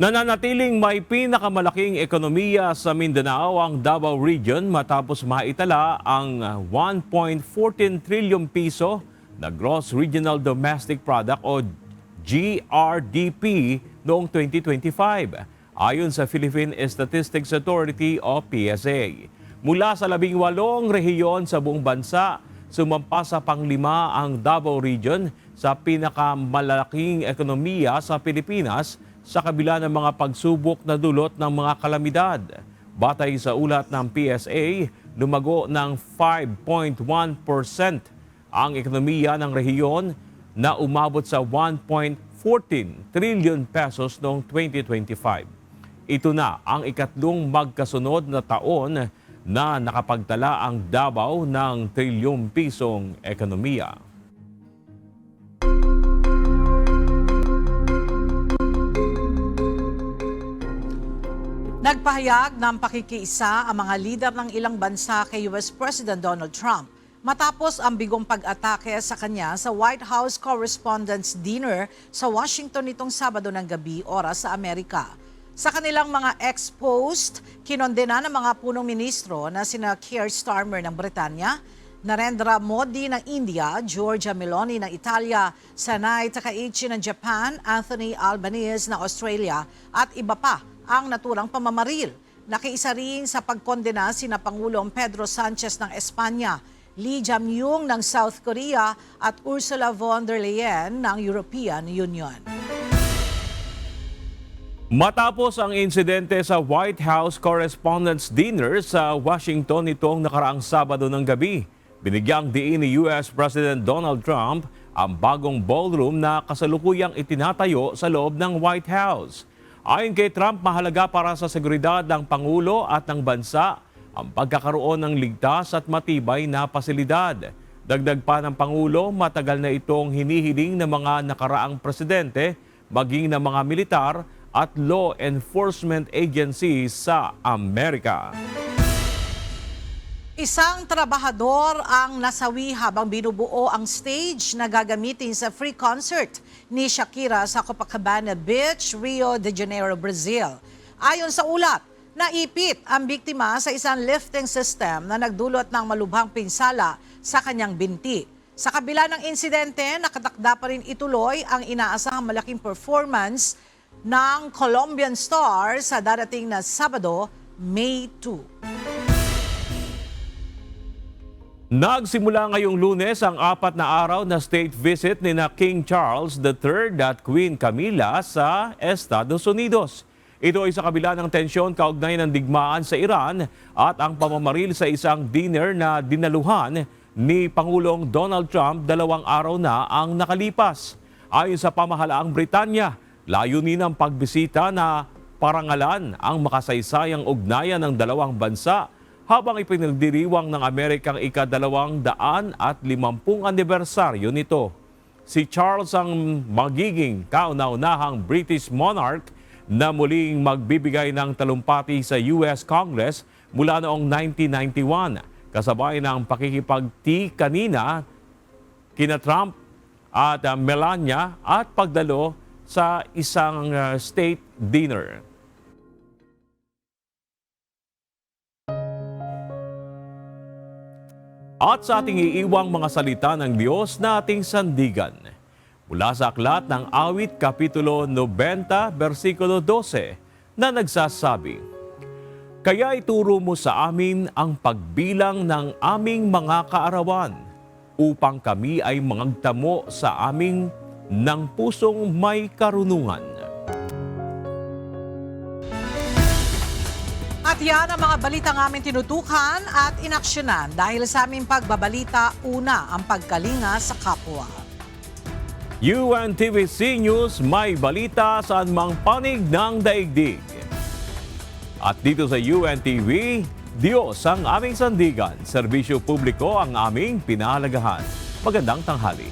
Speaker 2: Nananatiling may pinakamalaking ekonomiya sa Mindanao ang Davao Region matapos maitala ang 1.14 trillion piso na Gross Regional Domestic Product o GRDP noong 2025. Ayon sa Philippine Statistics Authority o PSA. Mula sa 18 rehiyon sa buong bansa, sumampa sa panglima ang Davao Region sa pinakamalaking ekonomiya sa Pilipinas sa kabila ng mga pagsubok na dulot ng mga kalamidad. Batay sa ulat ng PSA, lumago ng 5.1% ang ekonomiya ng rehiyon na umabot sa 1.14 trillion pesos noong 2025. Ito na ang ikatlong magkasunod na taon na nakapagtala ang Davao ng trilyong pisong ekonomiya.
Speaker 1: Nagpahayag ng pakikiisa ang mga lider ng ilang bansa kay US President Donald Trump matapos ang bigong pag-atake sa kanya sa White House Correspondents' Dinner sa Washington nitong Sabado ng gabi, oras sa Amerika. Sa kanilang mga ex-post, kinondena ng mga punong ministro na sina Keir Starmer ng Britanya, Narendra Modi ng India, Giorgia Meloni ng Italia, Sanai Takaichi ng Japan, Anthony Albanese ng Australia at iba pa ang naturang pamamaril. Nakiisa rin sa pagkondena sina Pangulong Pedro Sanchez ng Espanya, Lee Jae-myung ng South Korea at Ursula von der Leyen ng European Union.
Speaker 2: Matapos ang insidente sa White House Correspondents' Dinner sa Washington nitong nakaraang Sabado ng gabi, binigyang diin ni US President Donald Trump ang bagong ballroom na kasalukuyang itinatayo sa loob ng White House. Ayon kay Trump, mahalaga para sa seguridad ng Pangulo at ng bansa ang pagkakaroon ng ligtas at matibay na pasilidad. Dagdag pa ng Pangulo, matagal na itong hinihiling ng mga nakaraang presidente, maging ng mga militar at law enforcement agencies sa Amerika.
Speaker 1: Isang trabahador ang nasawi habang binubuo ang stage na gagamitin sa free concert ni Shakira sa Copacabana Beach, Rio de Janeiro, Brazil. Ayon sa ulat, naipit ang biktima sa isang lifting system na nagdulot ng malubhang pinsala sa kanyang binti. Sa kabila ng insidente, nakatakda pa rin ituloy ang inaasahang malaking performance ng Colombian star sa darating na Sabado, May 2.
Speaker 2: Nagsimula ngayong Lunes ang 4 na araw na state visit ni King Charles III at Queen Camilla sa Estados Unidos. Ito ay sa kabila ng tensyon kaugnay ng digmaan sa Iran at ang pamamaril sa isang dinner na dinaluhan ni Pangulong Donald Trump 2 araw na ang nakalipas. Ayon sa pamahalaang Britanya, layunin ng pagbisita na parangalan ang makasaysayang ugnayan ng dalawang bansa habang ipinagdiriwang ng Amerikang ika-250 anibersaryo nito. Si Charles ang magiging kauna-unahang British monarch na muling magbibigay ng talumpati sa US Congress mula noong 1991, kasabay ng pakikipagti kanina kina Trump at Melania at pagdalo sa isang state dinner. At sa ating iiwang mga salita ng Diyos na ating sandigan. Mula sa aklat ng Awit, Kapitulo 90, versikulo 12, na nagsasabi, "Kaya ituro mo sa amin ang pagbilang ng aming mga kaarawan, upang kami ay mangagtamo sa aming ng pusong may karunungan."
Speaker 1: At yan ang mga balitang aming tinutukan at inaksyonan dahil sa aming pagbabalita, una ang pagkalinga sa kapwa.
Speaker 2: UNTVC News, may balita saan mang panig ng daigdig. At dito sa UNTV, Diyos ang aming sandigan, serbisyo publiko ang aming pinahalagahan. Magandang tanghali.